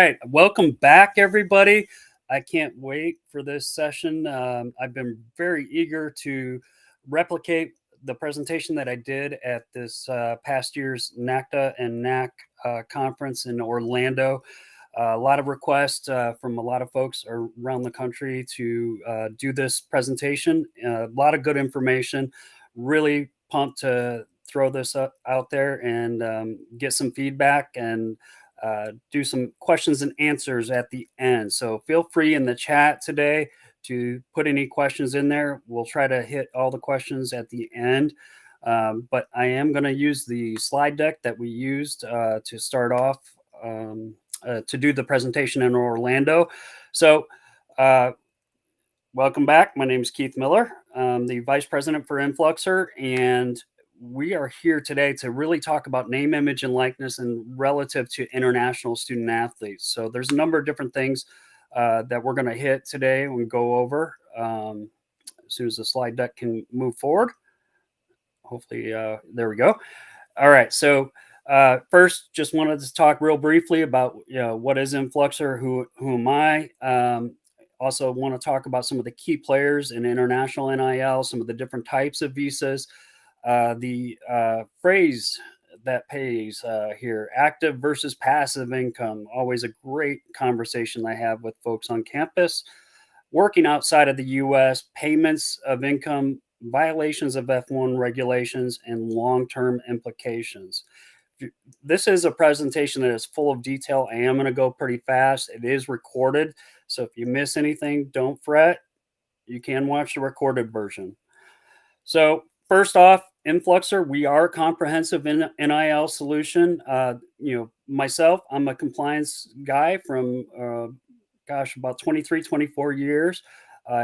right. Welcome back, everybody. I can't wait for this session. I've been very eager to replicate the presentation that I did at this past year's NACDA and NAC conference in Orlando. A lot of requests from a lot of folks around the country to do this presentation. A lot of good information. Really pumped to throw this out there and get some feedback and do some questions and answers at the end. So feel free in the chat today to put any questions in there. We'll try to hit all the questions at the end. But I am going to use the slide deck that we used to start off to do the presentation in Orlando. So welcome back. My name is Keith Miller. I'm the Vice President for Influxer, and we are here today to really talk about name, image, and likeness and relative to international student athletes. So there's a number of different things that we're going to hit today and go over as soon as the slide deck can move forward. Hopefully, there we go. All right. So first, just wanted to talk real briefly about what is Influxer, who am I. Also want to talk about some of the key players in international NIL, some of the different types of visas. The phrase that pays here, active versus passive income, always a great conversation I have with folks on campus. Working outside of the U.S., payments of income, violations of F1 regulations, and long-term implications. This is a presentation that is full of detail. I am going to go pretty fast. It is recorded, so if you miss anything, don't fret. You can watch the recorded version. So first off, Influxer, we are a comprehensive NIL solution. Myself, I'm a compliance guy from, about 23, 24 years.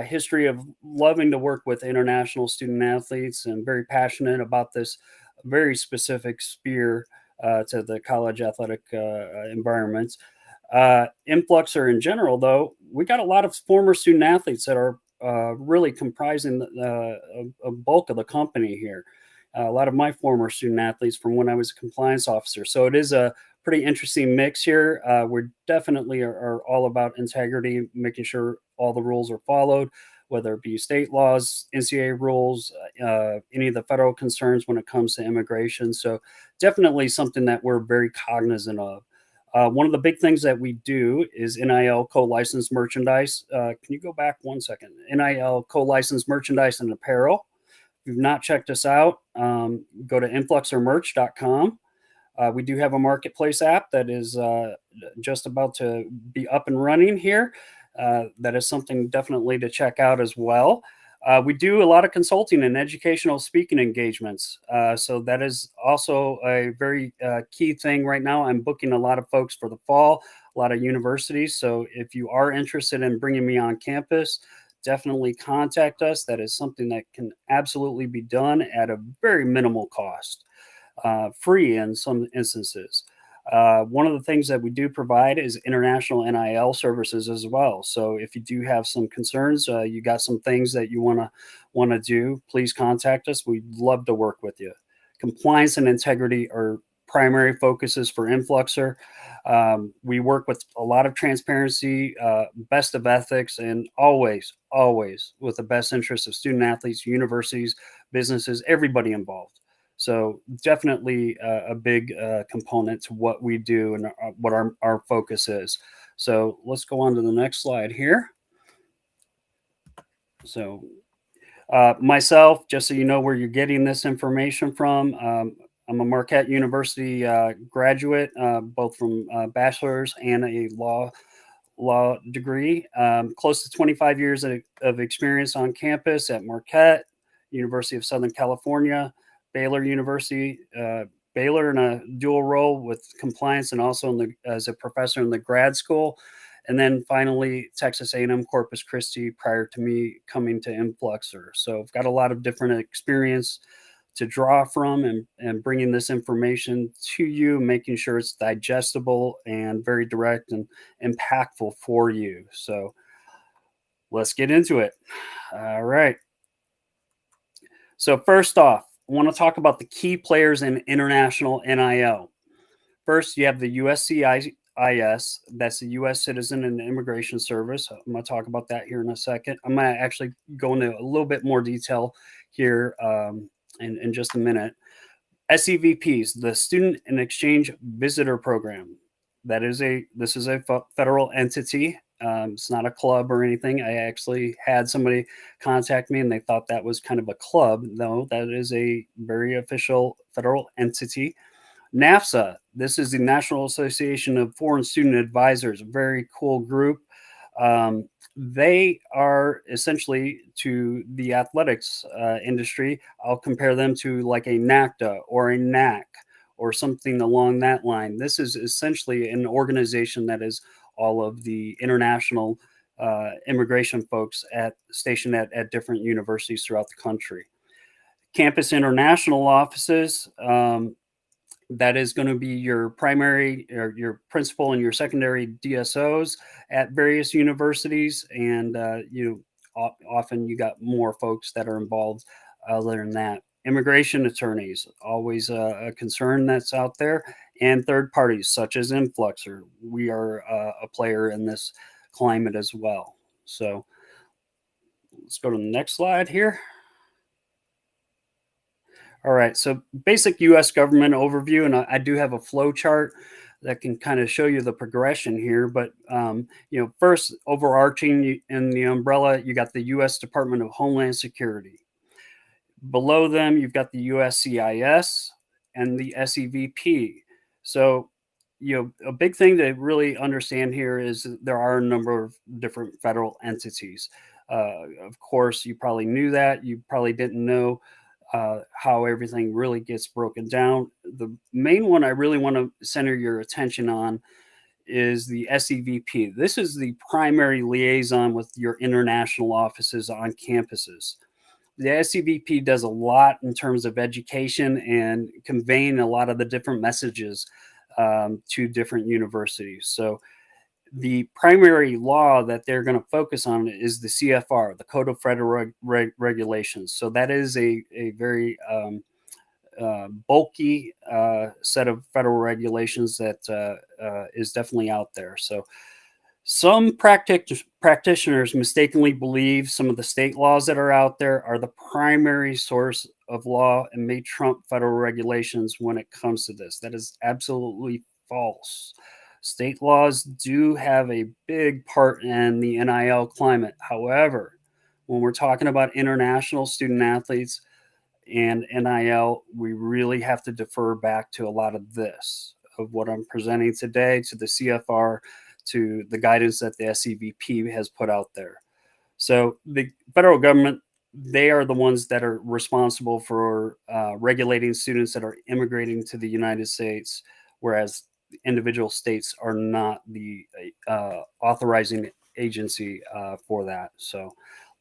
History of loving to work with international student athletes and very passionate about this very specific sphere to the college athletic environments. Influxer in general, though, we got a lot of former student athletes that are really comprising a bulk of the company here. A lot of my former student athletes from when I was a compliance officer. So it is a pretty interesting mix here. We're definitely are all about integrity, making sure all the rules are followed, whether it be state laws, NCAA rules, any of the federal concerns when it comes to immigration. So definitely something that we're very cognizant of. One of the big things that we do is NIL co-licensed merchandise. Can you go back one second? NIL co-licensed merchandise and apparel. If you've not checked us out, go to influxermerch.com. We do have a marketplace app that is just about to be up and running here. That is something definitely to check out as well. We do a lot of consulting and educational speaking engagements. So that is also a very key thing right now. I'm booking a lot of folks for the fall, a lot of universities. So if you are interested in bringing me on campus, definitely contact us. That is something that can absolutely be done at a very minimal cost, free in some instances. One of the things that we do provide is international NIL services as well. So if you do have some concerns, you got some things that you want to do, please contact us. We'd love to work with you. Compliance and integrity are primary focuses for Influxer. We work with a lot of transparency, best of ethics, and always with the best interest of student athletes, universities, businesses, everybody involved. So definitely a big component to what we do and what our focus is. So let's go on to the next slide here. So myself, just so you know where you're getting this information from, I'm a Marquette University graduate, both from bachelor's and a law degree. Close to 25 years of experience on campus at Marquette, University of Southern California, Baylor University, Baylor in a dual role with compliance and also as a professor in the grad school. And then finally, Texas A&M Corpus Christi prior to me coming to Influxer. So I've got a lot of different experience to draw from and bringing this information to you, making sure it's digestible and very direct and impactful for you. So let's get into it. All right. So first off, I want to talk about the key players in international NIL. First, you have the USCIS That's the U.S. Citizen and Immigration Service. I'm going to talk about that here in a second. I'm going to actually go into a little bit more detail here in just a minute. SEVPs, the Student and Exchange Visitor Program. This is a federal entity. It's not a club or anything. I actually had somebody contact me and they thought that was kind of a club. No, that is a very official federal entity. NAFSA, this is the National Association of Foreign Student Advisors, a very cool group. They are essentially to the athletics industry. I'll compare them to like a NACDA or a NAC or something along that line. This is essentially an organization that is all of the international immigration folks stationed at different universities throughout the country. Campus international offices. That is going to be your primary or your principal and your secondary DSOs at various universities, and often you got more folks that are involved other than that. Immigration attorneys, always a concern that's out there, and third parties such as Influxer. We are a player in this climate as well. So let's go to the next slide here. All right, so basic US government overview, and I do have a flow chart that can kind of show you the progression here. But first overarching in the umbrella, you got the US Department of Homeland Security. Below them, you've got the USCIS and the SEVP. So, a big thing to really understand here is that there are a number of different federal entities. Of course, you probably knew that. You probably didn't know how everything really gets broken down. The main one I really want to center your attention on is the SEVP. This is the primary liaison with your international offices on campuses. The SEVP does a lot in terms of education and conveying a lot of the different messages to different universities. So the primary law that they're going to focus on is the CFR, the Code of Federal Regulations. So that is a very bulky set of federal regulations that is definitely out there. So some practitioners mistakenly believe some of the state laws that are out there are the primary source of law and may trump federal regulations when it comes to this. That is absolutely false. State laws do have a big part in the NIL climate. However, when we're talking about international student athletes and NIL, we really have to defer back to a lot of this, of what I'm presenting today, to the CFR, to the guidance that the SEVP has put out there. So the federal government, they are the ones that are responsible for regulating students that are immigrating to the United States, whereas individual states are not the authorizing agency for that. So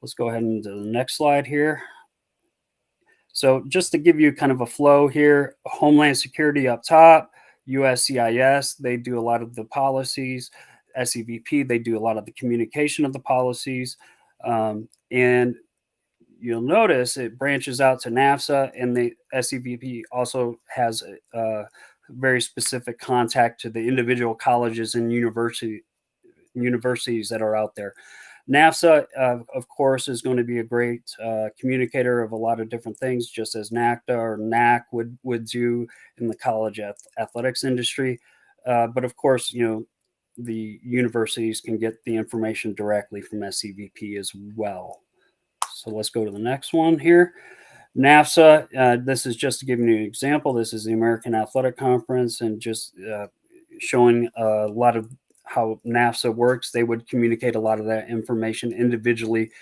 let's go ahead and do the next slide here. So just to give you kind of a flow here, Homeland Security up top, USCIS, they do a lot of the policies. SEVP, they do a lot of the communication of the policies. And you'll notice it branches out to NAFSA, and the SEVP also has a very specific contact to the individual colleges and universities that are out there. NAFSA, of course, is going to be a great communicator of a lot of different things, just as NACDA or NAC would do in the college athletics industry. But of course, the universities can get the information directly from SEVP as well. So let's go to the next one here. NAFSA, this is just to give you an example. This is the American Athletic Conference, and just showing a lot of how NAFSA works. They would communicate a lot of that information individually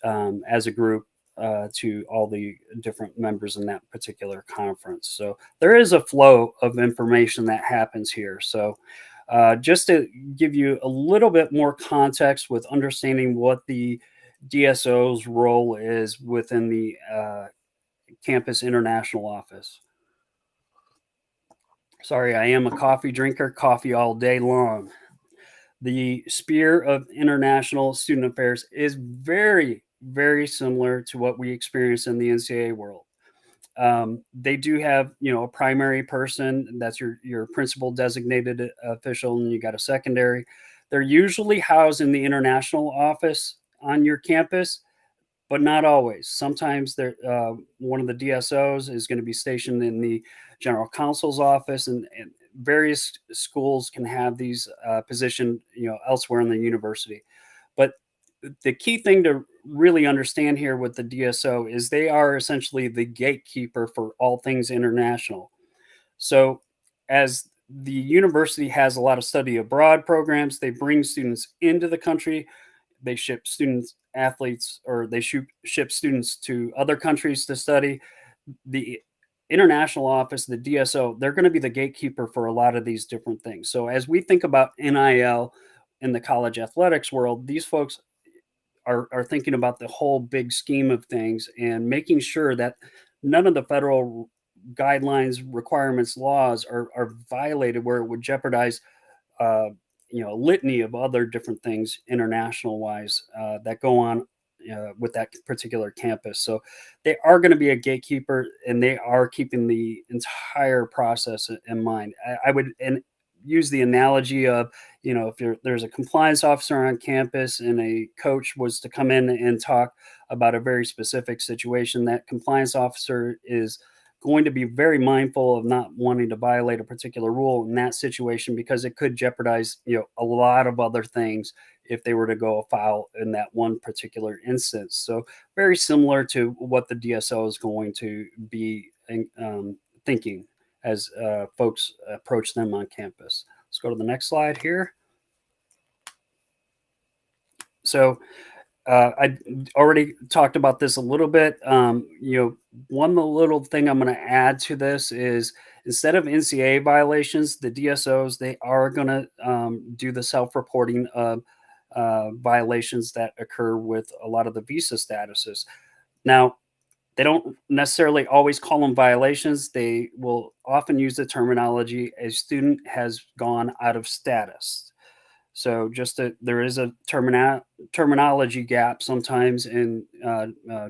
as a group to all the different members in that particular conference. So there is a flow of information that happens here. So just to give you a little bit more context with understanding what the DSO's role is within the campus international office. Sorry, I am a coffee drinker, coffee all day long. The sphere of international student affairs is very, very similar to what we experience in the NCAA world. They do have, a primary person that's your principal designated official, and you got a secondary. They're usually housed in the international office on your campus, but not always. Sometimes one of the DSOs is going to be stationed in the general counsel's office, and various schools can have these positioned, elsewhere in the university. But the key thing to really understand here with the DSO is they are essentially the gatekeeper for all things international. So, as the university has a lot of study abroad programs, they bring students into the country, they ship students, athletes, or they ship students to other countries to study. The international office, the DSO, they're going to be the gatekeeper for a lot of these different things. So, as we think about NIL in the college athletics world, these folks are thinking about the whole big scheme of things and making sure that none of the federal guidelines, requirements, laws are violated where it would jeopardize uh, a litany of other different things international wise that go on with that particular campus. So they are going to be a gatekeeper, and they are keeping the entire process in mind. I would use the analogy of, if there's a compliance officer on campus and a coach was to come in and talk about a very specific situation, that compliance officer is going to be very mindful of not wanting to violate a particular rule in that situation, because it could jeopardize, a lot of other things if they were to go afoul in that one particular instance. So very similar to what the DSO is going to be thinking as folks approach them on campus. Let's go to the next slide here. So I already talked about this a little bit. One little thing I'm going to add to this is, instead of NCAA violations, the DSOs, they are going to do the self-reporting of violations that occur with a lot of the visa statuses. Now, they don't necessarily always call them violations. They will often use the terminology, a student has gone out of status. So there is a terminology gap sometimes in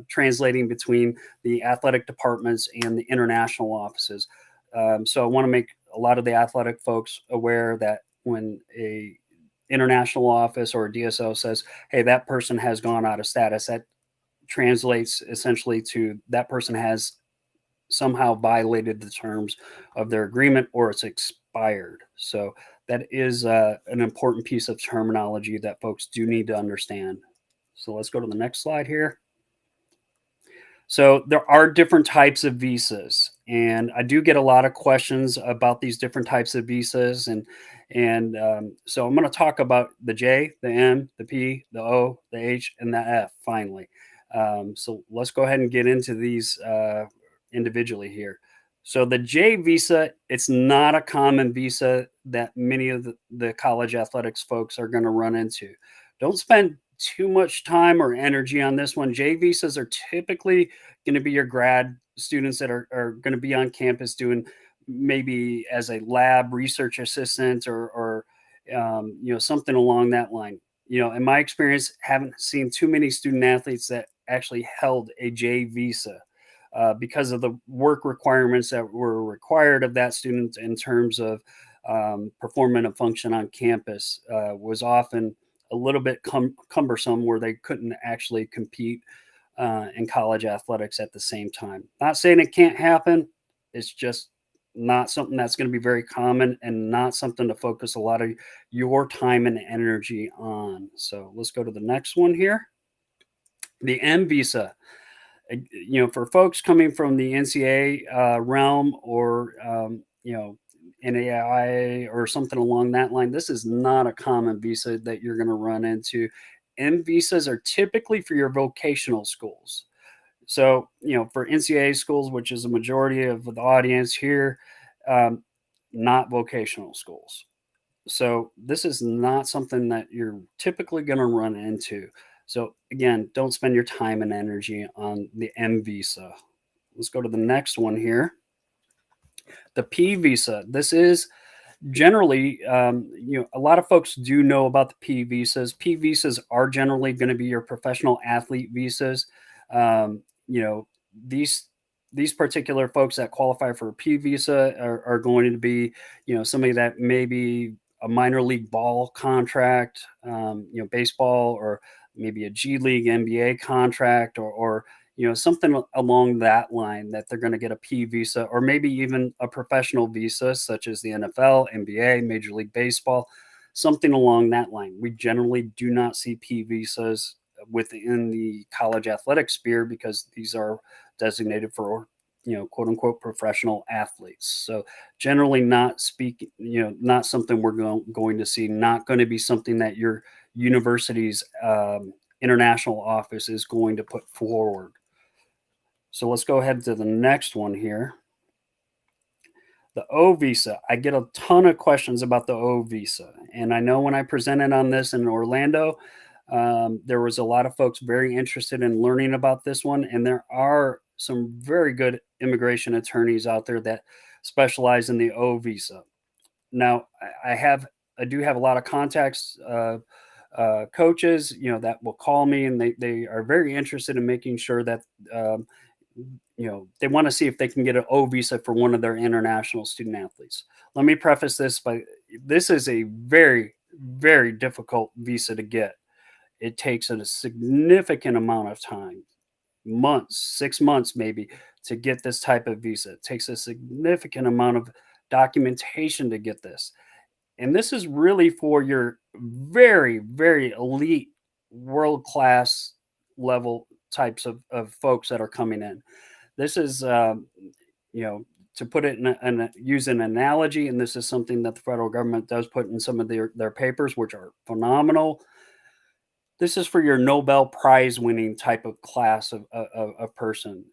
translating between the athletic departments and the international offices. So I want to make a lot of the athletic folks aware that when a international office or a DSO says, "Hey, that person has gone out of status," that translates essentially to that person has somehow violated the terms of their agreement, or it's expired. So that is an important piece of terminology that folks do need to understand. So let's go to the next slide here. So there are different types of visas, and I do get a lot of questions about these different types of visas, and so I'm going to talk about the J, the M, the P, the O, the H, and the F finally. So let's go ahead and get into these individually here. So the J visa, it's not a common visa that many of the college athletics folks are going to run into. Don't spend too much time or energy on this one. J visas are typically going to be your grad students that are going to be on campus doing maybe as a lab research assistant or something along that line. In my experience, haven't seen too many student athletes that actually held a J visa because of the work requirements that were required of that student in terms of performing a function on campus was often a little bit cumbersome, where they couldn't actually compete in college athletics at the same time. Not saying it can't happen. It's just not something that's going to be very common, and not something to focus a lot of your time and energy on. So let's go to the next one here. The M visa. For folks coming from the NCAA realm, or NAIA or something along that line, this is not a common visa that you're going to run into. M visas are typically for your vocational schools. So, for NCAA schools, which is a majority of the audience here, um, not vocational schools. So this is not something that you're typically going to run into. So again, don't spend your time and energy on the M visa. Let's go to the next one here. The P visa. This is generally, a lot of folks do know about the P visas. P visas are generally going to be your professional athlete visas. Um, you know, these these particular folks that qualify for a P visa are going to be, somebody that maybe a minor league ball contract, baseball, or maybe a G League NBA contract, or something along that line, that they're going to get a P visa, or maybe even a professional visa, such as the NFL, NBA, Major League Baseball, something along that line. We generally do not see P visas within the college athletic sphere, because these are designated for, quote unquote, professional athletes. So generally not speaking, not something we're going to see, not going to be something that your university's international office is going to put forward. So let's go ahead to the next one here. The O visa. I get a ton of questions about the O visa. And I know when I presented on this in Orlando, there was a lot of folks very interested in learning about this one. And there are some very good immigration attorneys out there that specialize in the O visa. Now, I do have a lot of contacts, coaches, that will call me, and they are very interested in making sure that, they want to see if they can get an O visa for one of their international student athletes. Let me preface this by, this is a very, very difficult visa to get. It takes a significant amount of time, months, 6 months maybe, to get this type of visa. It takes a significant amount of documentation to get this. And this is really for your very, very elite, world class level types of folks that are coming in. This is, you know, to put it use an analogy, and this is something that the federal government does put in some of their papers, which are phenomenal. This is for your Nobel Prize winning type of class of person.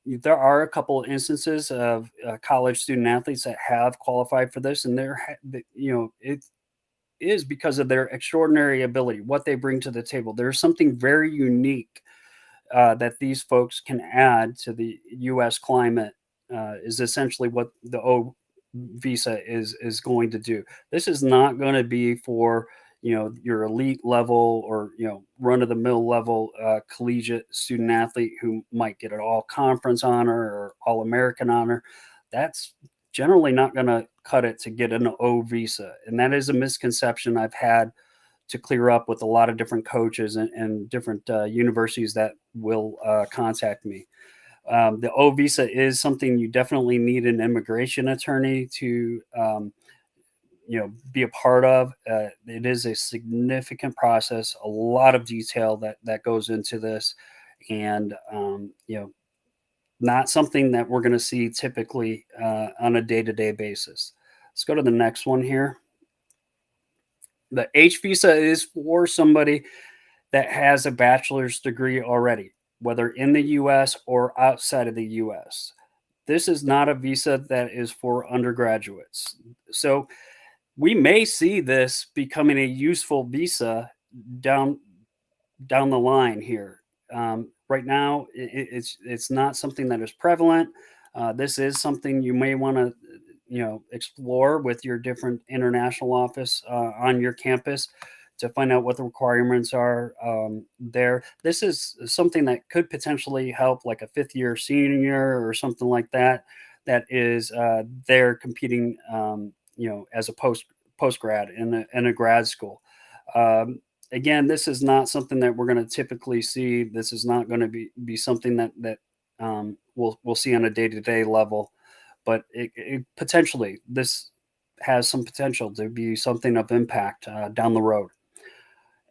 There are a couple of instances of college student athletes that have qualified for this, and it is because of their extraordinary ability, what they bring to the table. There's something very unique that these folks can add to the U.S. climate, is essentially what the O visa is going to do. This is not going to be for your elite level, or run of the mill level collegiate student athlete who might get an all conference honor or all American honor. That's generally not going to cut it to get an O visa, and that is a misconception I've had to clear up with a lot of different coaches and different universities that will contact me. The O visa is something you definitely need an immigration attorney to, be a part of. It is a significant process, a lot of detail that goes into this, and not something that we're going to see typically on a day to day basis. Let's go to the next one here. The H visa is for somebody that has a bachelor's degree already, whether in the US or outside of the US. This is not a visa that is for undergraduates. So we may see this becoming a useful visa down down the line here. Right now, it's not something that is prevalent. This is something you may want to explore with your different international office on your campus to find out what the requirements are there. This is something that could potentially help, like a fifth year senior or something like that, that is there competing, as a post grad in a grad school. Again, this is not something that we're going to typically see. This is not going to be something that we'll see on a day to day level, but potentially this has some potential to be something of impact down the road.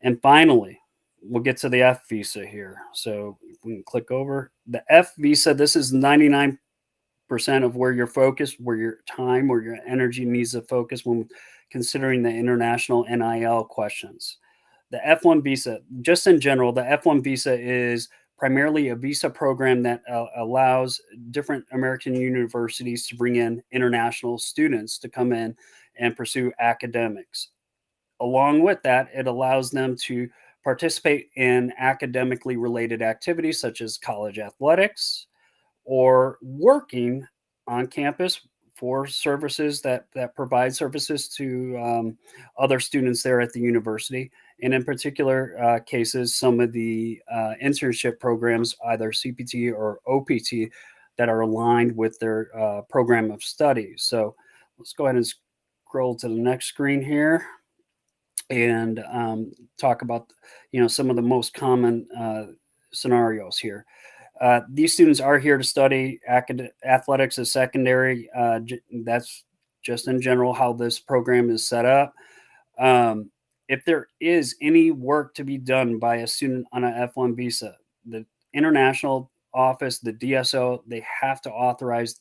And finally, we'll get to the F visa here. So we can click over the F visa. This is 99% of where you're focused, where your time or your energy needs to focus when considering the international NIL questions. The F1 visa, just in general, the F1 visa is primarily a visa program that allows different American universities to bring in international students to come in and pursue academics. Along with that, it allows them to participate in academically related activities such as college athletics, or working on campus for services that provide services to other students there at the university. And in particular cases, some of the internship programs, either CPT or OPT, that are aligned with their program of study. So let's go ahead and scroll to the next screen here and talk about some of the most common scenarios here. These students are here to study athletics as secondary. That's just in general how this program is set up. Um, if there is any work to be done by a student on an F1 visa, the international office, the DSO, they have to authorize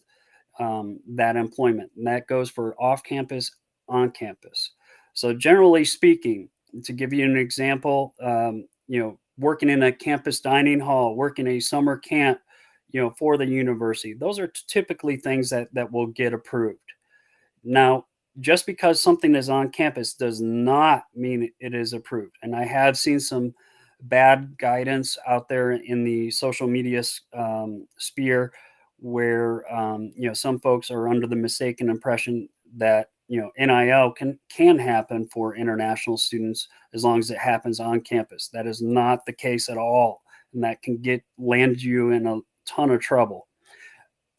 that employment. And that goes for off campus, on campus. So, generally speaking, to give you an example, working in a campus dining hall, working a summer camp, for the university, those are typically things that will get approved. Now, just because something is on campus does not mean it is approved. And I have seen some bad guidance out there in the social media sphere where some folks are under the mistaken impression that NIL can happen for international students as long as it happens on campus. That is not the case at all, and that can land you in a ton of trouble.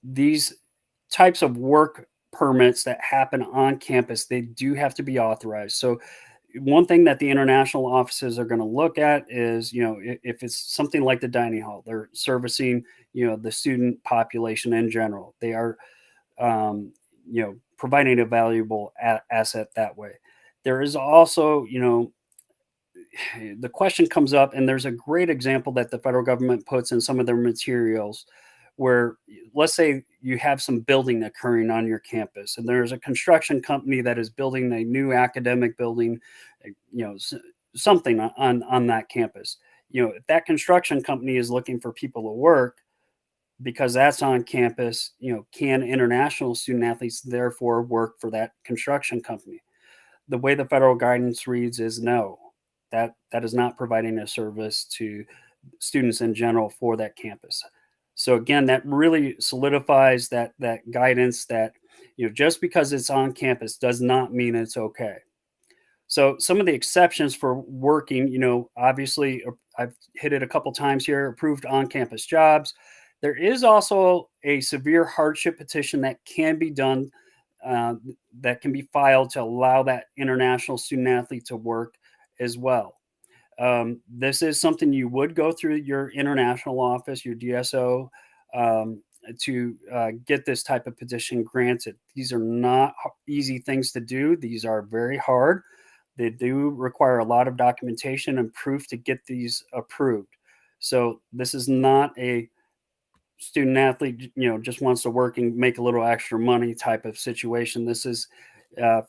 These types of work permits that happen on campus, they do have to be authorized. So one thing that the international offices are going to look at is, if it's something like the dining hall, they're servicing, the student population in general. They are, providing a valuable asset that way. There is also, the question comes up, and there's a great example that the federal government puts in some of their materials where, let's say you have some building occurring on your campus and there's a construction company that is building a new academic building, something on that campus. If that construction company is looking for people to work because that's on campus, can international student athletes therefore work for that construction company? The way the federal guidance reads is no. That is not providing a service to students in general for that campus. So again, that really solidifies that guidance that just because it's on campus does not mean it's okay. So some of the exceptions for working, obviously I've hit it a couple times here, approved on-campus jobs. There is also a severe hardship petition that can be done, uh, that can be filed to allow that international student athlete to work as well. This is something you would go through your international office, your DSO, to get this type of petition granted. These are not easy things to do. These are very hard. They do require a lot of documentation and proof to get these approved. So this is not a student athlete, just wants to work and make a little extra money type of situation. This is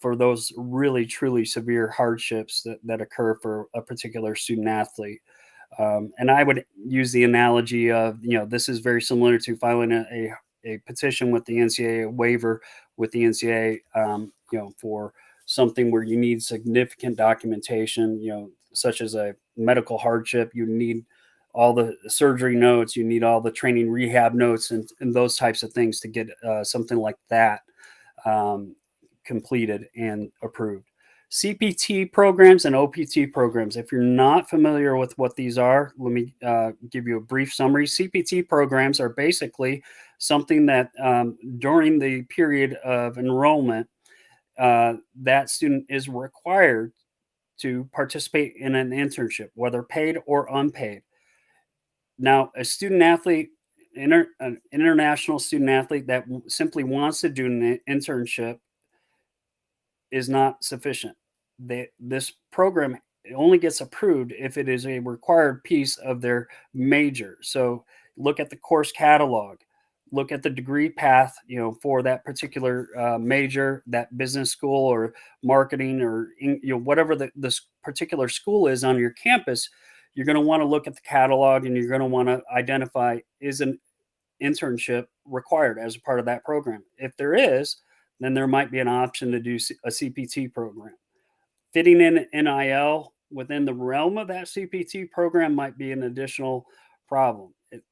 for those really truly severe hardships that occur for a particular student athlete. And I would use the analogy of, this is very similar to filing a petition with the NCAA, a waiver with the NCAA, for something where you need significant documentation, such as a medical hardship. You need all the surgery notes, you need all the training rehab notes, and those types of things to get something like that um, completed and approved. CPT programs and OPT programs. If you're not familiar with what these are, let me give you a brief summary. CPT programs are basically something that during the period of enrollment, that student is required to participate in an internship, whether paid or unpaid. Now, a student athlete, an international student athlete that simply wants to do an internship is not sufficient. This program only gets approved if it is a required piece of their major. So look at the course catalog, look at the degree path, for that particular major, that business school or marketing or whatever this particular school is on your campus. You're going to want to look at the catalog and you're going to want to identify, is an internship required as a part of that program? If there is, then there might be an option to do a CPT program. Fitting in NIL within the realm of that CPT program might be an additional problem. It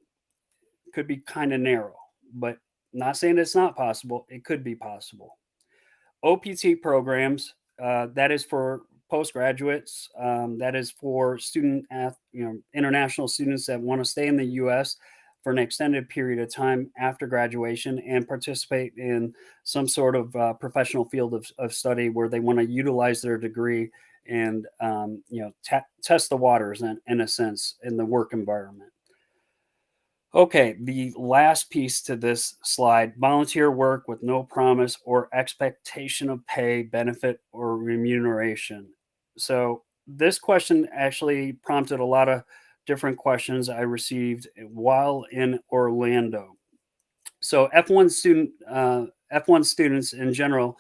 could be kind of narrow, but not saying it's not possible. It could be possible. OPT programs, that is for postgraduates. That is for international students that want to stay in the U.S. for an extended period of time after graduation and participate in some sort of professional field of study where they want to utilize their degree and test the waters in a sense in the work environment. Okay, the last piece to this slide, volunteer work with no promise or expectation of pay, benefit, or remuneration. So, this question actually prompted a lot of different questions I received while in Orlando. So, F1 students in general,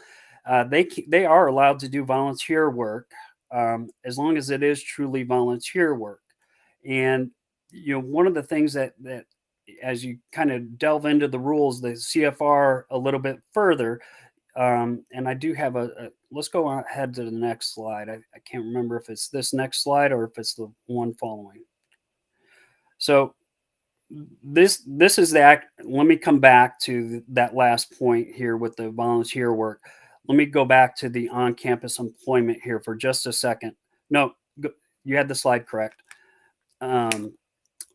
they are allowed to do volunteer work as long as it is truly volunteer work. And one of the things that as you kind of delve into the rules, the CFR a little bit further, and I do have let's go ahead to the next slide. I can't remember if it's this next slide or if it's the one following. So this is that. Let me come back to that last point here with the volunteer work. Let me go back to the on-campus employment here for just a second. No, you had the slide correct.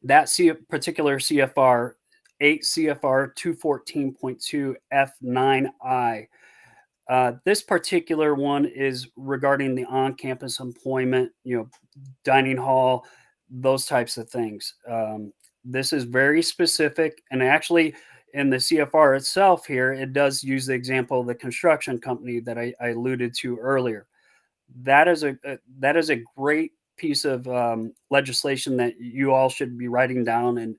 That particular CFR 8 CFR 214.2 F9I. This particular one is regarding the on-campus employment, dining hall, those types of things. This is very specific, and actually, in the CFR itself here, it does use the example of the construction company that I alluded to earlier. That is a great piece of legislation that you all should be writing down and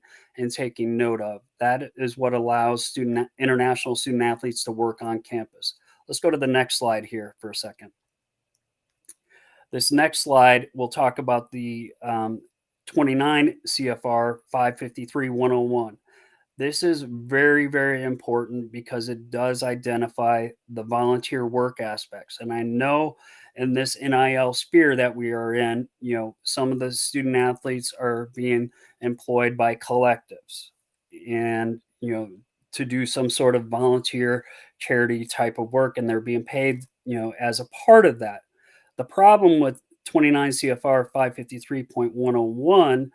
taking note of. That is what allows international student athletes to work on campus. Let's go to the next slide here for a second. This next slide will talk about the 29 CFR 553-101. This is very, very important because it does identify the volunteer work aspects. And I know in this NIL sphere that we are in, some of the student athletes are being employed by collectives and, to do some sort of volunteer charity type of work, and they're being paid, as a part of that. The problem with 29 CFR 553.101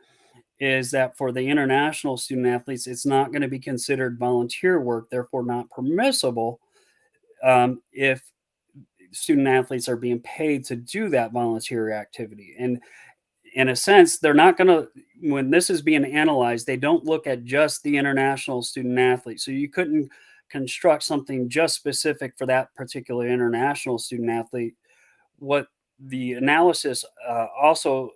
is that for the international student athletes, it's not going to be considered volunteer work, therefore not permissible if student athletes are being paid to do that volunteer activity. And in a sense, they're not going to, when this is being analyzed, they don't look at just the international student athlete. So you couldn't construct something just specific for that particular international student athlete. What the analysis also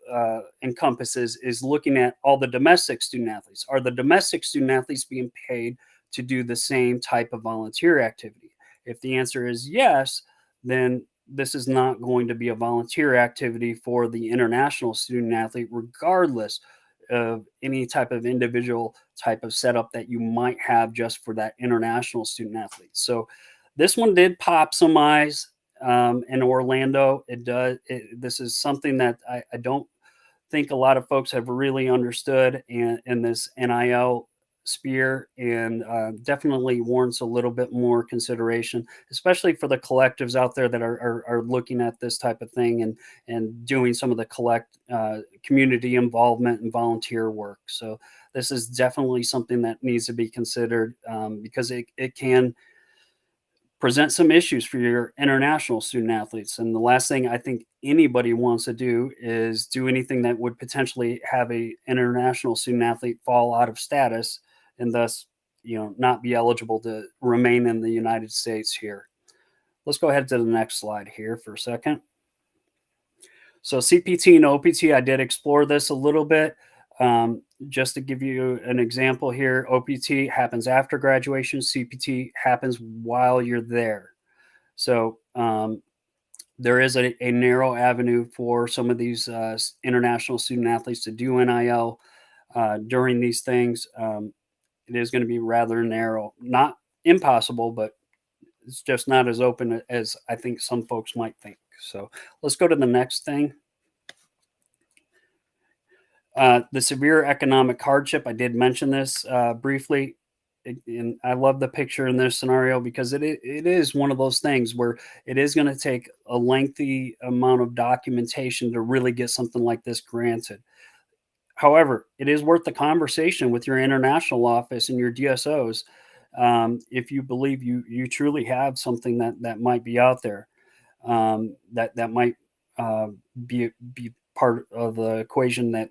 encompasses is looking at all the domestic student athletes. Are the domestic student athletes being paid to do the same type of volunteer activity? If the answer is yes, then this is not going to be a volunteer activity for the international student athlete, regardless of any type of individual type of setup that you might have just for that international student athlete. So this one did pop some eyes in Orlando. It does. This is something that I don't think a lot of folks have really understood in this NIL sphere, and definitely warrants a little bit more consideration, especially for the collectives out there that are looking at this type of thing and doing some of the community involvement and volunteer work. So this is definitely something that needs to be considered because it can present some issues for your international student athletes. And the last thing I think anybody wants to do is do anything that would potentially have a international student athlete fall out of status and thus, not be eligible to remain in the United States here. Let's go ahead to the next slide here for a second. So CPT and OPT, I did explore this a little bit. Just to give you an example here, OPT happens after graduation, CPT happens while you're there. So there is a narrow avenue for some of these international student athletes to do NIL during these things. It is going to be rather narrow, not impossible, but it's just not as open as I think some folks might think. So let's go to the next thing. The severe economic hardship, I did mention this briefly, and I love the picture in this scenario because it is one of those things where it is going to take a lengthy amount of documentation to really get something like this granted. However, it is worth the conversation with your international office and your DSOs, if you believe you truly have something that might be out there, that might uh, be part of the equation that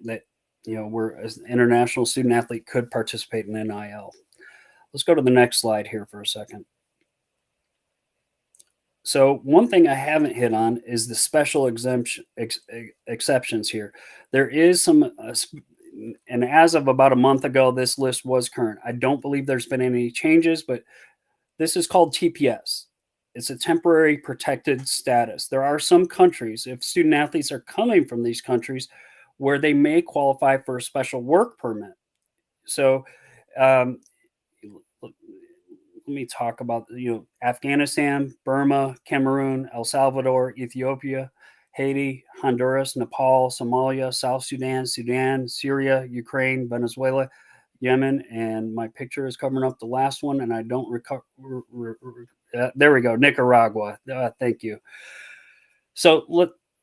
where as an international student athlete could participate in NIL. Let's go to the next slide here for a second. So one thing I haven't hit on is the special exceptions here. There is some, and as of about a month ago, this list was current. I don't believe there's been any changes, but this is called TPS. It's a temporary protected status. There are some countries, if student athletes are coming from these countries, where they may qualify for a special work permit. So, um, let me talk about Afghanistan, Burma, Cameroon, El Salvador, Ethiopia, Haiti, Honduras, Nepal, Somalia, South Sudan, Sudan, Syria, Ukraine, Venezuela, Yemen, and my picture is covering up the last one, and I don't recall. There we go, Nicaragua. Thank you. So,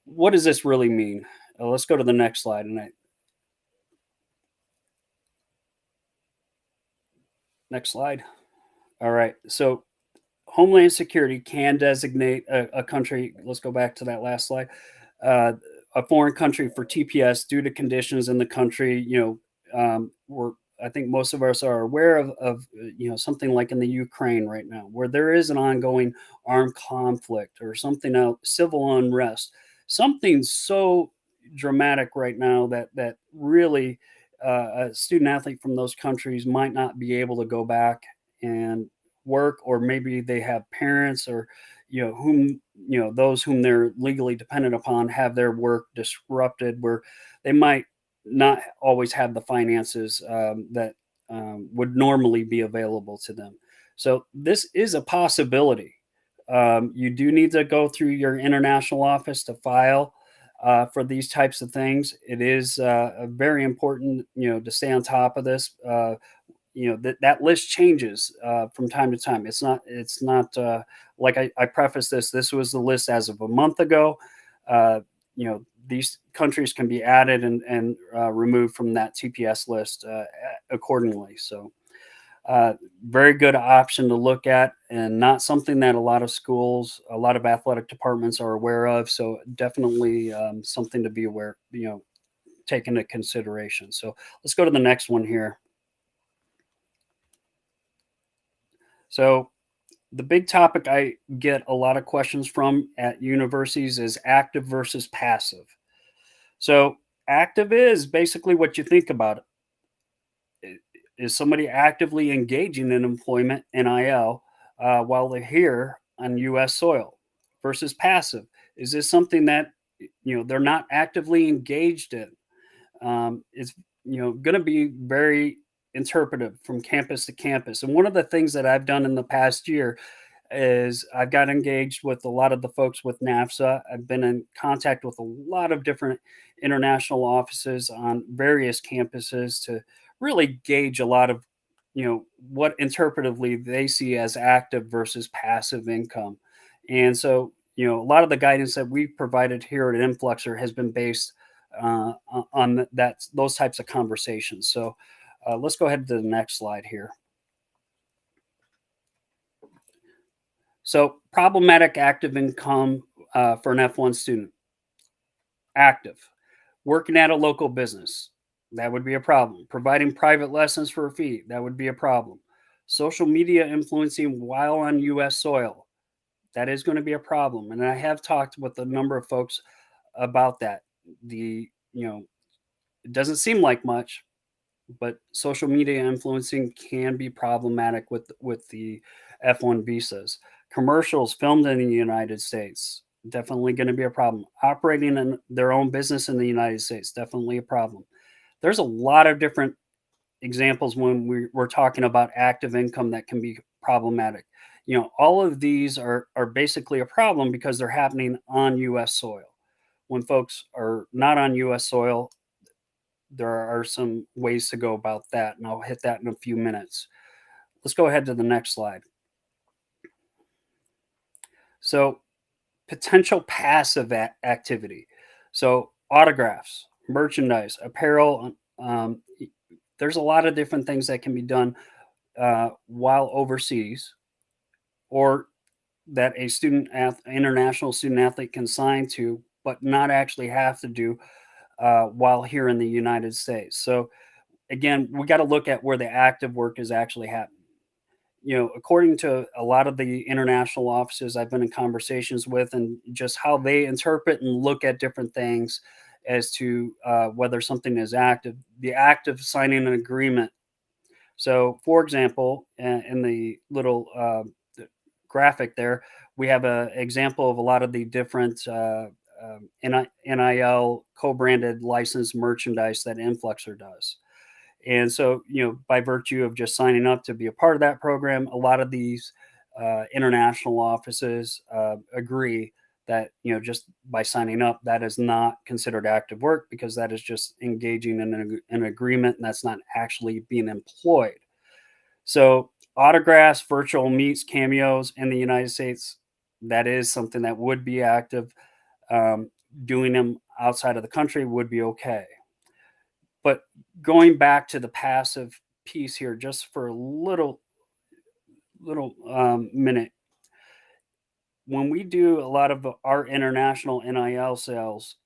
what does this really mean? Let's go to the next slide. Next slide. All right. So, Homeland Security can designate a country. Let's go back to that last slide. Uh, a foreign country for TPS due to conditions in the country. We're I think most of us are aware of something like in the Ukraine right now, where there is an ongoing armed conflict or something else, civil unrest, something so dramatic right now that really a student athlete from those countries might not be able to go back and work, or maybe they have parents or whom those whom they're legally dependent upon have their work disrupted, where they might not always have the finances that would normally be available to them. So this is a possibility. You do need to go through your international office to file for these types of things. It is very important, to stay on top of this. That list changes from time to time. It's not like I preface this. This was the list as of a month ago. These countries can be added and removed from that TPS list accordingly. So, uh, very good option to look at, and not something that a lot of schools, a lot of athletic departments are aware of. So, definitely something to be aware, take into consideration. So, let's go to the next one here. So, the big topic I get a lot of questions from at universities is active versus passive. So, active is basically what you think about it. Is somebody actively engaging in employment, NIL, while they're here on US soil, versus passive? Is this something that they're not actively engaged in? It's going to be very interpretive from campus to campus. And one of the things that I've done in the past year is I've got engaged with a lot of the folks with NAFSA. I've been in contact with a lot of different international offices on various campuses to really gauge a lot of, what interpretively they see as active versus passive income. And so, a lot of the guidance that we've provided here at Influxer has been based on those types of conversations. So let's go ahead to the next slide here. So, problematic active income for an F1 student. Active. Working at a local business. That would be a problem. Providing private lessons for a fee. That would be a problem. Social media influencing while on US soil. That is going to be a problem. And I have talked with a number of folks about that. It doesn't seem like much, but social media influencing can be problematic with the F1 visas. Commercials filmed in the United States, definitely going to be a problem. Operating in their own business in the United States, definitely a problem. There's a lot of different examples when we're talking about active income that can be problematic. All of these are basically a problem because they're happening on US soil. When folks are not on US soil, there are some ways to go about that, and I'll hit that in a few minutes. Let's go ahead to the next slide. So, potential passive activity. So, autographs, merchandise, apparel, y- there's a lot of different things that can be done while overseas, or that a international student athlete can sign to, but not actually have to do while here in the United States. So again, we got to look at where the active work is actually happening. According to a lot of the international offices I've been in conversations with, and just how they interpret and look at different things as to whether something is active, the act of signing an agreement. So, for example, in the little graphic there, we have an example of a lot of the different NIL co-branded licensed merchandise that Influxer does. And so, by virtue of just signing up to be a part of that program, a lot of these international offices agree that, just by signing up, that is not considered active work, because that is just engaging in an agreement, and that's not actually being employed. So, autographs, virtual meets, cameos in the United States, that is something that would be active. Um, Doing them outside of the country would be okay. But going back to the passive piece here, just for a little minute, when we do a lot of our international NIL sales,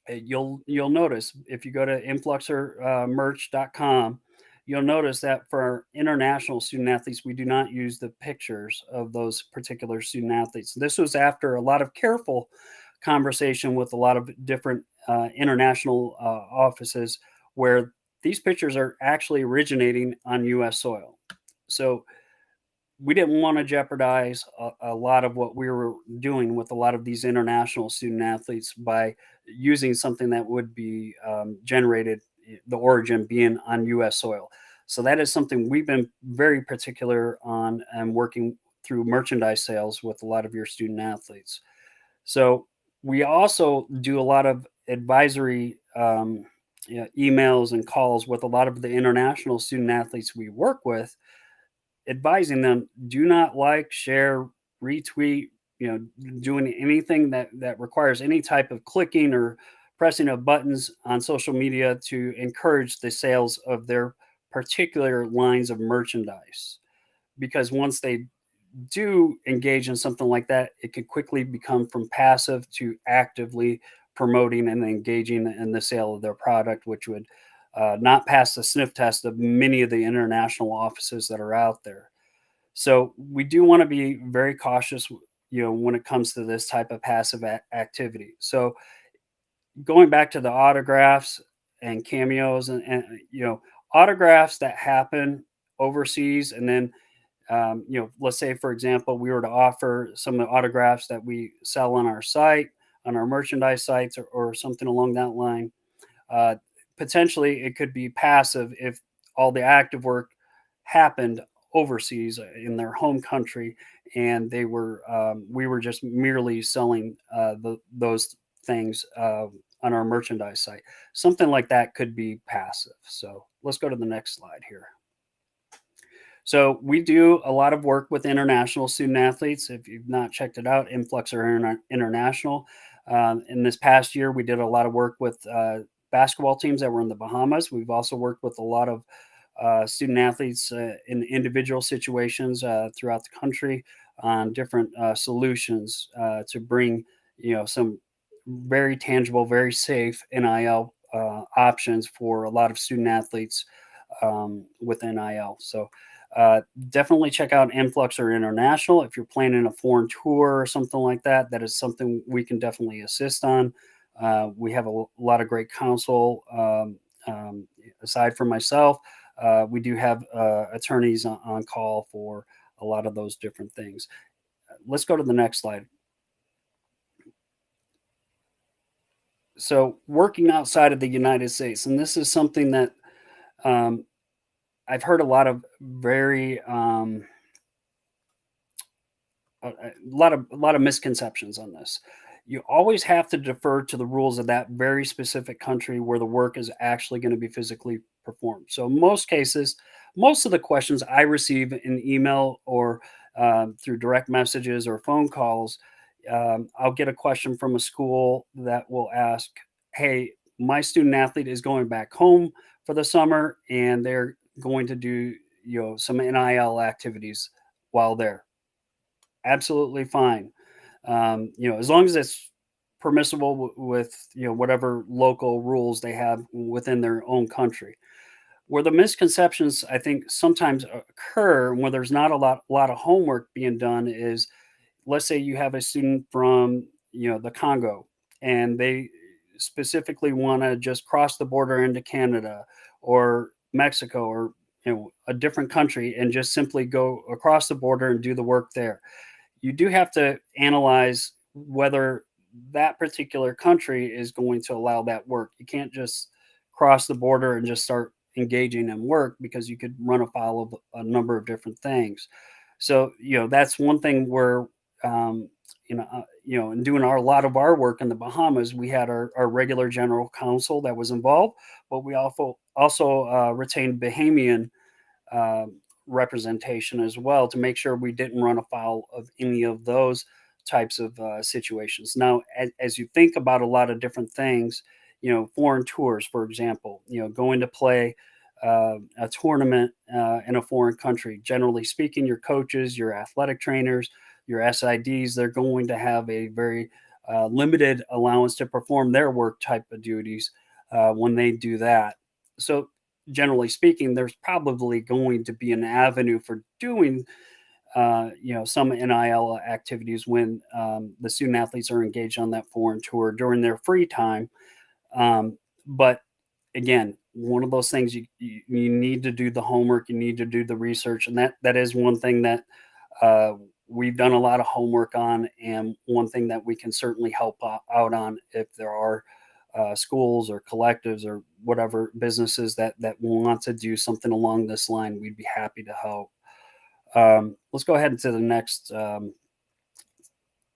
you'll notice if you go to influxermerch.com, you'll notice that for our international student athletes, we do not use the pictures of those particular student athletes. This was after a lot of careful conversation with a lot of different international offices, where these pictures are actually originating on U.S. soil. So we didn't want to jeopardize a lot of what we were doing with a lot of these international student athletes by using something that would be generated, the origin being on U.S. soil. So that is something we've been very particular on, and working through merchandise sales with a lot of your student athletes. So we also do a lot of advisory emails and calls with a lot of the international student athletes we work with, advising them, do not like, share, retweet, doing anything that requires any type of clicking or pressing of buttons on social media to encourage the sales of their particular lines of merchandise. Because once they do engage in something like that, it could quickly become from passive to actively promoting and engaging in the sale of their product, which would not pass the sniff test of many of the international offices that are out there. So we do want to be very cautious, when it comes to this type of passive activity. So going back to the autographs and cameos, and autographs that happen overseas, and then let's say, for example, we were to offer some of the autographs that we sell on our site, on our merchandise sites, or something along that line. Uh, Potentially, it could be passive if all the active work happened overseas in their home country, and we were just merely selling those things on our merchandise site. Something like that could be passive. So let's go to the next slide here. So we do a lot of work with international student athletes. If you've not checked it out, Influxer International. In this past year, we did a lot of work with basketball teams that were in the Bahamas. We've also worked with a lot of student athletes in individual situations throughout the country on different solutions to bring, some very tangible, very safe NIL options for a lot of student athletes with NIL. So definitely check out Influxer International if you're planning a foreign tour or something like that. That is something we can definitely assist on. We have a lot of great counsel. Aside from myself, we do have attorneys on call for a lot of those different things. Let's go to the next slide. So, working outside of the United States, and this is something that um, I've heard a lot of very a lot of misconceptions on this. You always have to defer to the rules of that very specific country where the work is actually going to be physically performed. So, in most cases, most of the questions I receive in email or through direct messages or phone calls, I'll get a question from a school that will ask, "Hey, my student athlete is going back home for the summer and they're going to do, some NIL activities while there. Absolutely fine. As long as it's permissible with, whatever local rules they have within their own country. Where the misconceptions I think sometimes occur when there's not a lot of homework being done is, let's say you have a student from, the Congo, and they specifically want to just cross the border into Canada or Mexico, or a different country, and just simply go across the border and do the work there. You do have to analyze whether that particular country is going to allow that work. You can't just cross the border and just start engaging in work, because you could run afoul of a number of different things. So, that's one thing where, in doing a lot of our work in the Bahamas, we had our regular general counsel that was involved, but we also retained Bahamian uh, representation as well, to make sure we didn't run afoul of any of those types of situations. Now, as you think about a lot of different things, foreign tours, for example, going to play a tournament in a foreign country. Generally speaking, your coaches, your athletic trainers, your SIDs, they're going to have a very limited allowance to perform their work type of duties when they do that. So generally speaking, there's probably going to be an avenue for doing, some NIL activities when the student athletes are engaged on that foreign tour during their free time. But again, one of those things you need to do the homework, you need to do the research, and that is one thing that uh, we've done a lot of homework on, and one thing that we can certainly help out on if there are schools or collectives or whatever businesses that want to do something along this line. We'd be happy to help. Let's go ahead to the next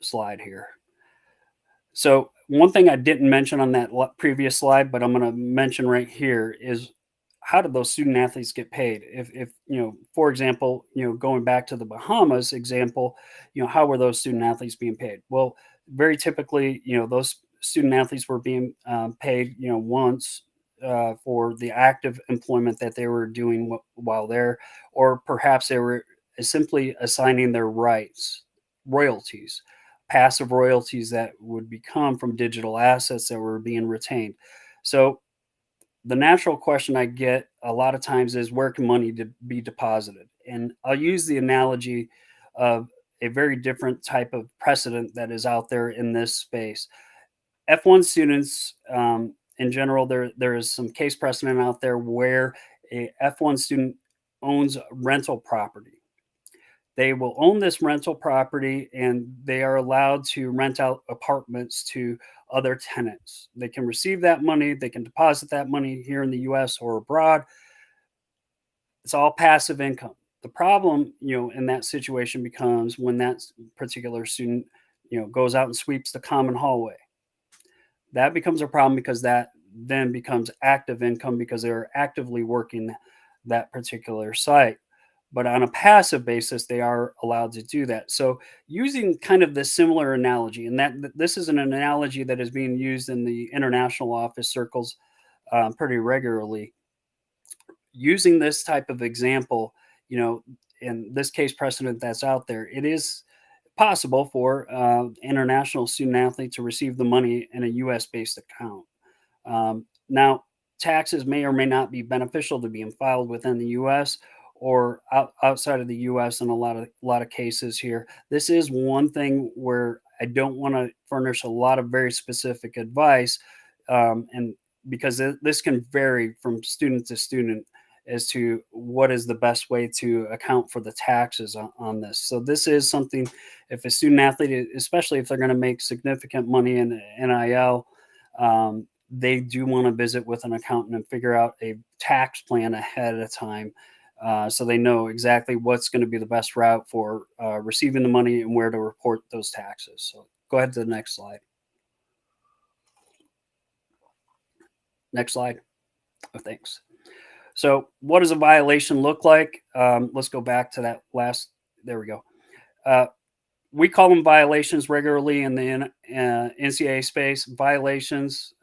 slide here. So one thing I didn't mention on that previous slide, but I'm going to mention right here, is how did those student athletes get paid? If for example, going back to the Bahamas example, how were those student athletes being paid? Well, very typically, those student athletes were being paid, once for the active employment that they were doing while there, or perhaps they were simply assigning their rights, royalties, passive royalties that would become from digital assets that were being retained. So the natural question I get a lot of times is, where can money be deposited? And I'll use the analogy of a very different type of precedent that is out there in this space. F1 students, in general, there is some case precedent out there where a F1 student owns rental property. They will own this rental property, and they are allowed to rent out apartments to other tenants. They can receive that money, they can deposit that money here in the US or abroad. It's all passive income. The problem, in that situation becomes when that particular student, goes out and sweeps the common hallway. That becomes a problem, because that then becomes active income, because they're actively working that particular site. But on a passive basis, they are allowed to do that. So, using kind of this similar analogy, and this is an analogy that is being used in the international office circles pretty regularly. Using this type of example, in this case precedent that's out there, it is possible for international student athlete to receive the money in a U.S. based account. Now, taxes may or may not be beneficial to being filed within the U.S. or outside of the U.S. in a lot of cases here. This is one thing where I don't want to furnish a lot of very specific advice, and because this can vary from student to student as to what is the best way to account for the taxes on this. So this is something, if a student athlete, especially if they're going to make significant money in NIL, they do want to visit with an accountant and figure out a tax plan ahead of time, so they know exactly what's going to be the best route for receiving the money and where to report those taxes. So go ahead to the next slide. Next slide. Oh, thanks. So what does a violation look like? Let's go back to that last. There we go. Uh, we call them violations regularly in the NCAA space. Violations,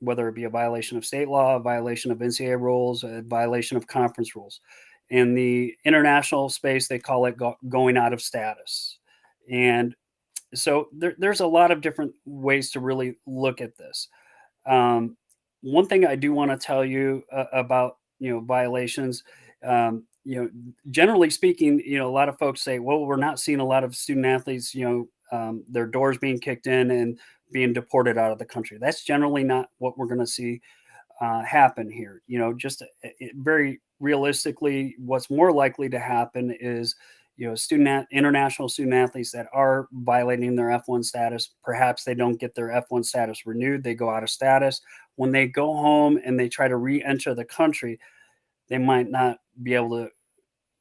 whether it be a violation of state law, a violation of NCAA rules, a violation of conference rules. In the international space, they call it going out of status. And so there's a lot of different ways to really look at this. Um, One thing I do want to tell you about, violations, generally speaking, a lot of folks say, well, we're not seeing a lot of student athletes, their doors being kicked in and being deported out of the country. That's generally not what we're going to see happen here. Just very realistically, what's more likely to happen is, international student athletes that are violating their F1 status. Perhaps they don't get their F1 status renewed. They go out of status. When they go home and they try to re-enter the country, they might not be able to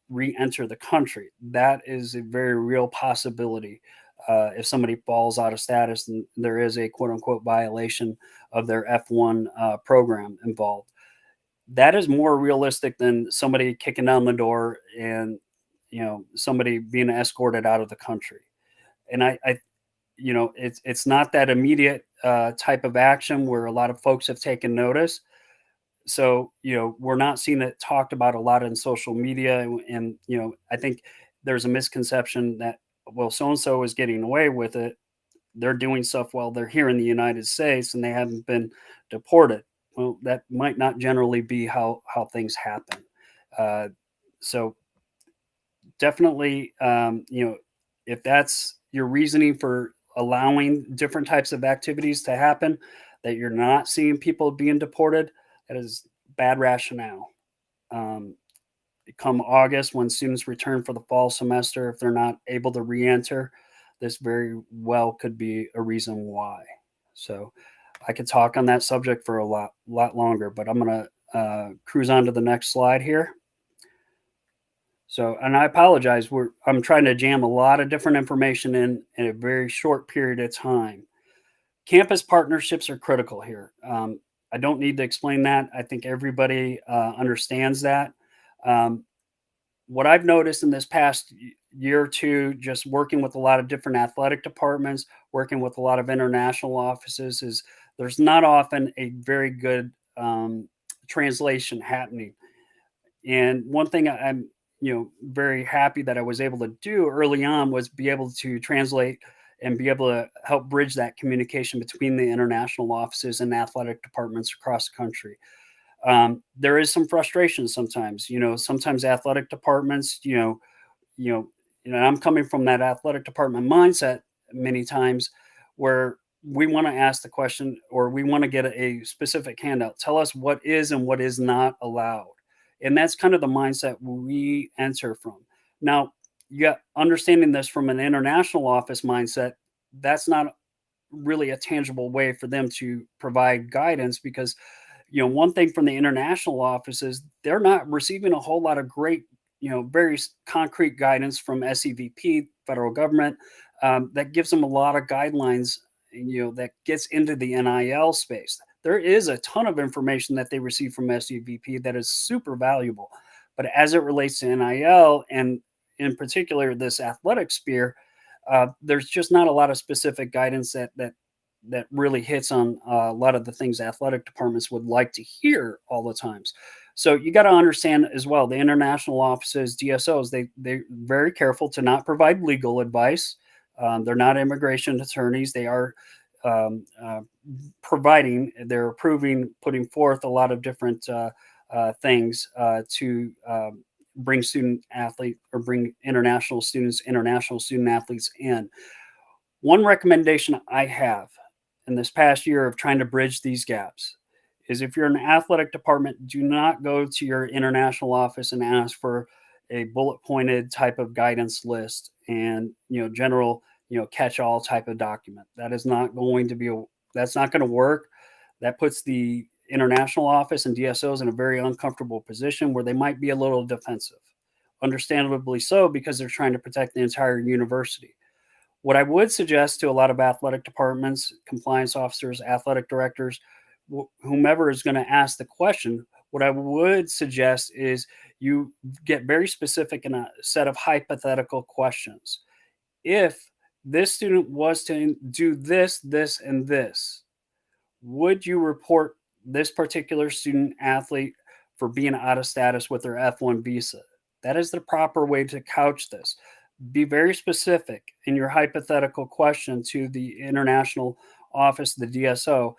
re-enter the country. That is a very real possibility. If somebody falls out of status and there is a quote unquote violation of their F1 program involved, that is more realistic than somebody kicking down the door and somebody being escorted out of the country. And it's not that immediate type of action where a lot of folks have taken notice. So we're not seeing it talked about a lot in social media, and I think there's a misconception that, well, so and so is getting away with it, they're doing stuff while they're here in the United States and they haven't been deported. Well, that might not generally be how things happen. uh, so definitely, if that's your reasoning for allowing different types of activities to happen, that you're not seeing people being deported, that is bad rationale. Um, Come August, when students return for the fall semester, if they're not able to re-enter, this very well could be a reason why. So I could talk on that subject for a lot longer, but I'm going to cruise on to the next slide here. So, and I apologize. I'm trying to jam a lot of different information in a very short period of time. Campus partnerships are critical here. I don't need to explain that. I think everybody understands that. Um, what I've noticed in this past year or two, just working with a lot of different athletic departments, working with a lot of international offices, is there's not often a very good translation happening. And one thing I'm, very happy that I was able to do early on was be able to translate and be able to help bridge that communication between the international offices and athletic departments across the country. There is some frustration sometimes. Sometimes athletic departments, you know, I'm coming from that athletic department mindset many times where we want to ask the question or we want to get a specific handout. Tell us what is and what is not allowed. And that's kind of the mindset we enter from. Now, understanding this from an international office mindset, that's not really a tangible way for them to provide guidance because one thing from the international offices, they're not receiving a whole lot of great, very concrete guidance from SEVP, federal government, that gives them a lot of guidelines, that gets into the NIL space. There is a ton of information that they receive from SEVP that is super valuable. But as it relates to NIL and in particular this athletic sphere, there's just not a lot of specific guidance that really hits on a lot of the things athletic departments would like to hear all the times. So you got to understand as well, the international offices, DSOs, they're very careful to not provide legal advice. They're not immigration attorneys. They are they're approving, putting forth a lot of different things to bring student athlete or bring international student athletes in. One recommendation I have in this past year of trying to bridge these gaps is if you're an athletic department, do not go to your international office and ask for a bullet pointed type of guidance list and general catch all type of document. That is not going to be that's not going to work. That puts the international office and DSOs in a very uncomfortable position where they might be a little defensive, understandably so, because they're trying to protect the entire university. What I would suggest to a lot of athletic departments, compliance officers, athletic directors, whomever is going to ask the question, what I would suggest is you get very specific in a set of hypothetical questions. If this student was to do this, this, and this, would you report this particular student athlete for being out of status with their F1 visa? That is the proper way to couch this. Be very specific in your hypothetical question to the international office, the DSO,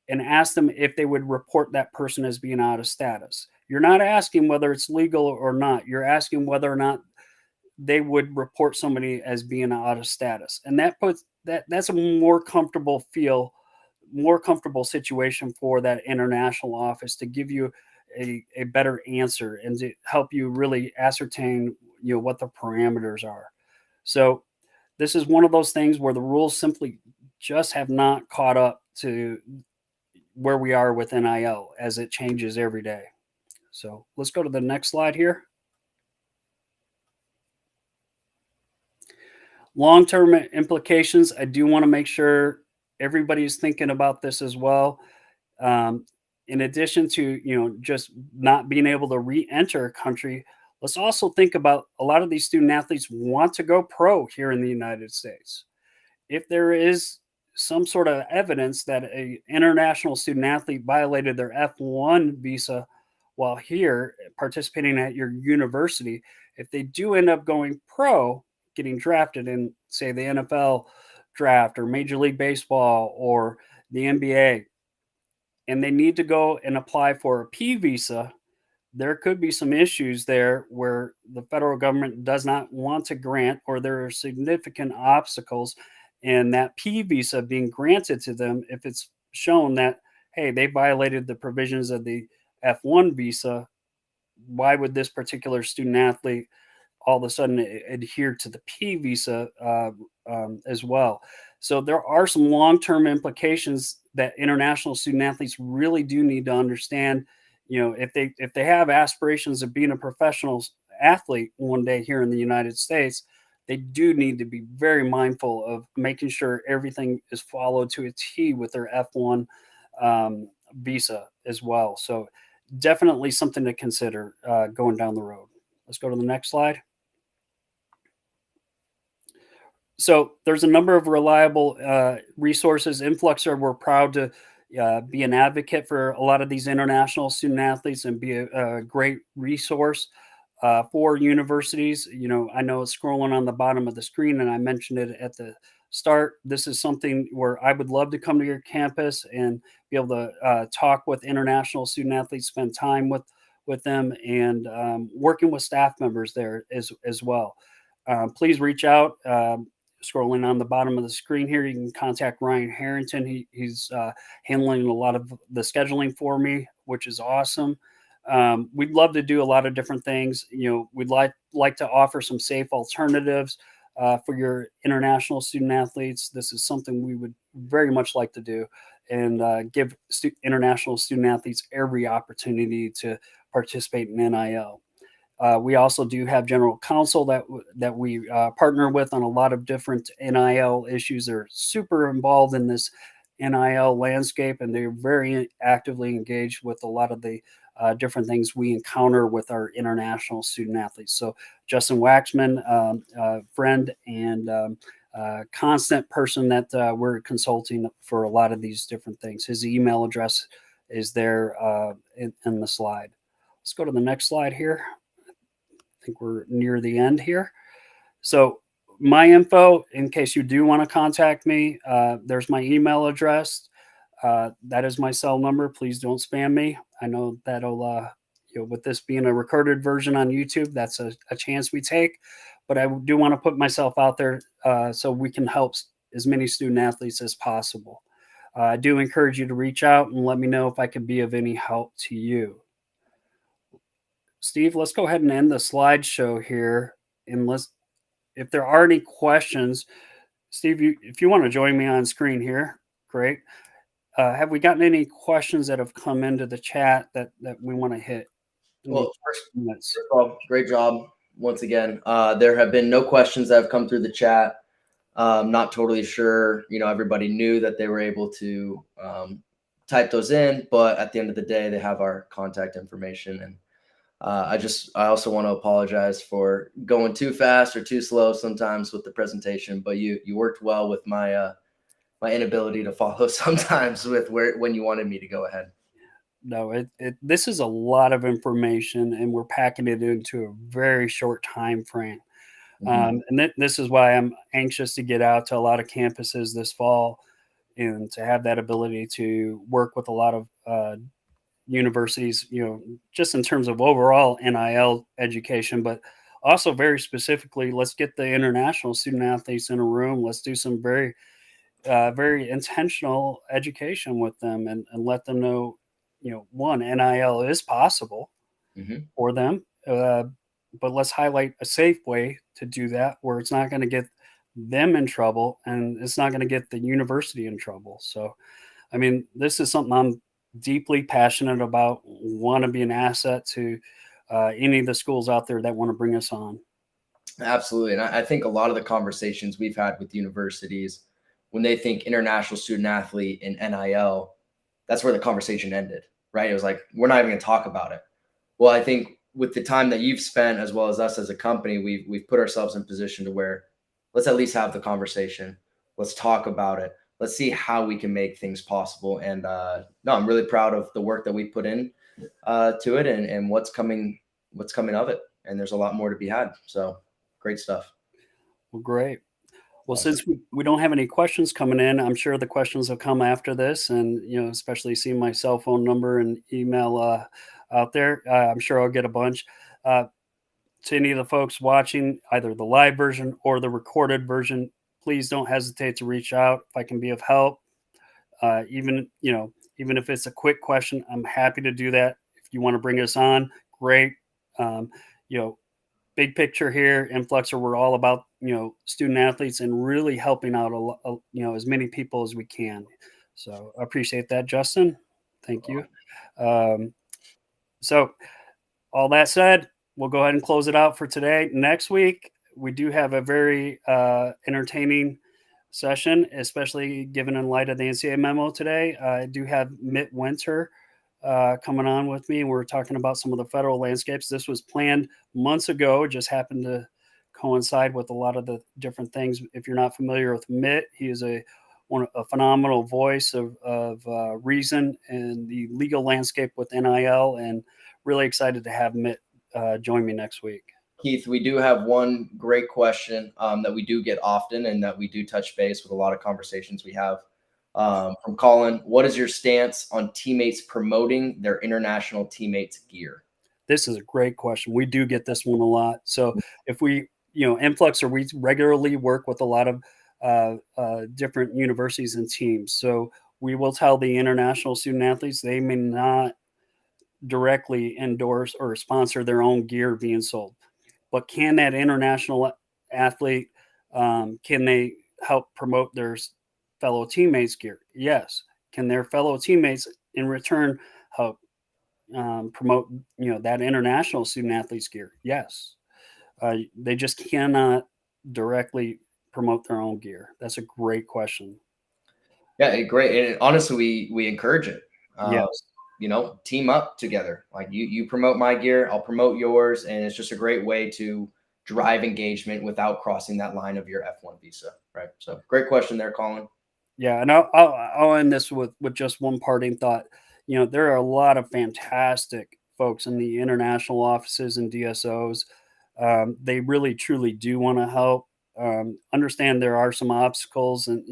and ask them if they would report that person as being out of status. You're not asking whether it's legal or not. You're asking whether or not they would report somebody as being out of status. And that puts that's a more comfortable situation for that international office to give you a better answer and to help you really ascertain what the parameters are. So this is one of those things where the rules simply just have not caught up to where we are with NIL as it changes every day. So let's go to the next slide here. Long-term implications, I do want to make sure everybody's thinking about this as well. In addition to just not being able to re-enter a country, let's also think about a lot of these student athletes want to go pro here in the United States. If there is some sort of evidence that a international student athlete violated their F1 visa while here participating at your university, if they do end up going pro, getting drafted in, say, the NFL draft or Major League Baseball or the NBA, and they need to go and apply for a P visa, there could be some issues there where the federal government does not want to grant, or there are significant obstacles in that P visa being granted to them if it's shown that, hey, they violated the provisions of the F1 visa. Why would this particular student athlete all of a sudden adhere to the P visa as well? So there are some long-term implications that international student athletes really do need to understand. If they have aspirations of being a professional athlete one day here in the United States, they do need to be very mindful of making sure everything is followed to a T with their F1 visa as well. So definitely something to consider going down the road. Let's go to the next slide. So there's a number of reliable resources. Influxer, we're proud to be an advocate for a lot of these international student athletes and be a great resource for universities. I know it's scrolling on the bottom of the screen, and I mentioned it at the start. This is something where I would love to come to your campus and be able to talk with international student athletes, spend time with them, and working with staff members there as well. Please reach out. Scrolling on the bottom of the screen here, you can contact Ryan Harrington. He's handling a lot of the scheduling for me, which is awesome. We'd love to do a lot of different things. We'd like to offer some safe alternatives for your international student athletes. This is something we would very much like to do, and give international student athletes every opportunity to participate in NIL. We also do have general counsel that we partner with on a lot of different NIL issues. They're super involved in this NIL landscape, and they're very actively engaged with a lot of the different things we encounter with our international student athletes. So Justin Waxman, friend and constant person that we're consulting for a lot of these different things. His email address is there in the slide. Let's go to the next slide here. I think we're near the end here. So my info, in case you do want to contact me, there's my email address. That is my cell number. Please don't spam me. I know that'll, with this being a recorded version on YouTube, that's a chance we take. But I do want to put myself out there so we can help as many student athletes as possible. I do encourage you to reach out and let me know if I can be of any help to you. Steve, let's go ahead and end the slideshow here. And if there are any questions, Steve, if you want to join me on screen here, great. Have we gotten any questions that have come into the chat that we want to hit? Well, first of all, great job once again. There have been no questions that have come through the chat. Not totally sure, everybody knew that they were able to type those in, but at the end of the day, they have our contact information. And I also want to apologize for going too fast or too slow sometimes with the presentation, but you worked well with my my inability to follow sometimes with when you wanted me to go ahead. No, this is a lot of information, and we're packing it into a very short time frame. Hmm. And this is why I'm anxious to get out to a lot of campuses this fall and to have that ability to work with a lot of universities, just in terms of overall NIL education, but also very specifically, let's get the international student athletes in a room. Let's do some very intentional education with them and let them know, one, NIL is possible Hmm. for them. But let's highlight a safe way to do that where it's not going to get them in trouble and it's not going to get the university in trouble. So, I mean, this is something I'm deeply passionate about, want to be an asset to any of the schools out there that want to bring us on. Absolutely. And I think a lot of the conversations we've had with universities, when they think international student athlete and NIL, that's where the conversation ended, right? It was like, we're not even going to talk about it. Well, I think with the time that you've spent, as well as us as a company, we've put ourselves in position to where let's at least have the conversation. Let's talk about it. Let's see how we can make things possible. And no, I'm really proud of the work that we put in to it, and what's coming of it. And there's a lot more to be had. So great stuff. Well, great. Well, Awesome. since we don't have any questions coming in, I'm sure the questions will come after this, and especially seeing my cell phone number and email out there, I'm sure I'll get a bunch. Uh, to any of the folks watching, either the live version or the recorded version, please don't hesitate to reach out if I can be of help. Even if it's a quick question, I'm happy to do that. If you want to bring us on, great. Um, you know, Big picture here, Influxer, we're all about student athletes and really helping out as many people as we can. So I appreciate that, Justin. Thank you. Um, so all that said, we'll go ahead and close it out for today. Next week, we do have a very entertaining session, especially given in light of the NCAA memo today. I do have Mitt Winter coming on with me, and we're talking about some of the federal landscapes. This was planned months ago, just happened to coincide with a lot of the different things. If you're not familiar with Mitt, he is a phenomenal voice of reason and the legal landscape with NIL, and really excited to have Mitt join me next week. Keith, we do have one great question that we do get often and that we do touch base with a lot of conversations we have from Colin. What is your stance on teammates promoting their international teammates gear? This is a great question. We do get this one a lot. So if Influxer, we regularly work with a lot of different universities and teams. So we will tell the international student athletes they may not directly endorse or sponsor their own gear being sold. But can that international athlete, can they help promote their fellow teammates' gear? Yes. Can their fellow teammates in return help promote that international student athletes gear? Yes. They just cannot directly promote their own gear. That's a great question. Yeah, great. And honestly, we encourage it. Uh, Yes. team up together. Like you promote my gear, I'll promote yours, and it's just a great way to drive engagement without crossing that line of your F1 visa. Right. So great question there, Colin. Yeah, and I'll end this with just one parting thought. There are a lot of fantastic folks in the international offices and DSOs. They really truly do want to help. Understand there are some obstacles and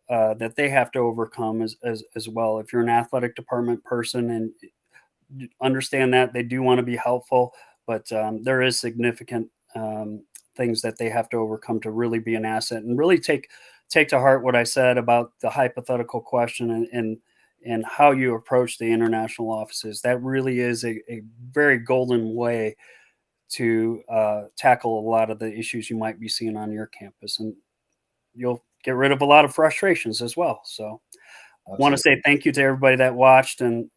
that they have to overcome as well. If you're an athletic department person and understand that they do want to be helpful, but there is significant things that they have to overcome to really be an asset and really take to heart what I said about the hypothetical question and how you approach the international offices. That really is a very golden way to tackle a lot of the issues you might be seeing on your campus, and you'll get rid of a lot of frustrations as well. So want to Absolutely. say thank you to everybody that watched and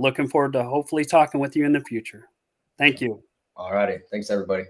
looking forward to hopefully talking with you in the future. Thank you. All righty. Thanks, everybody.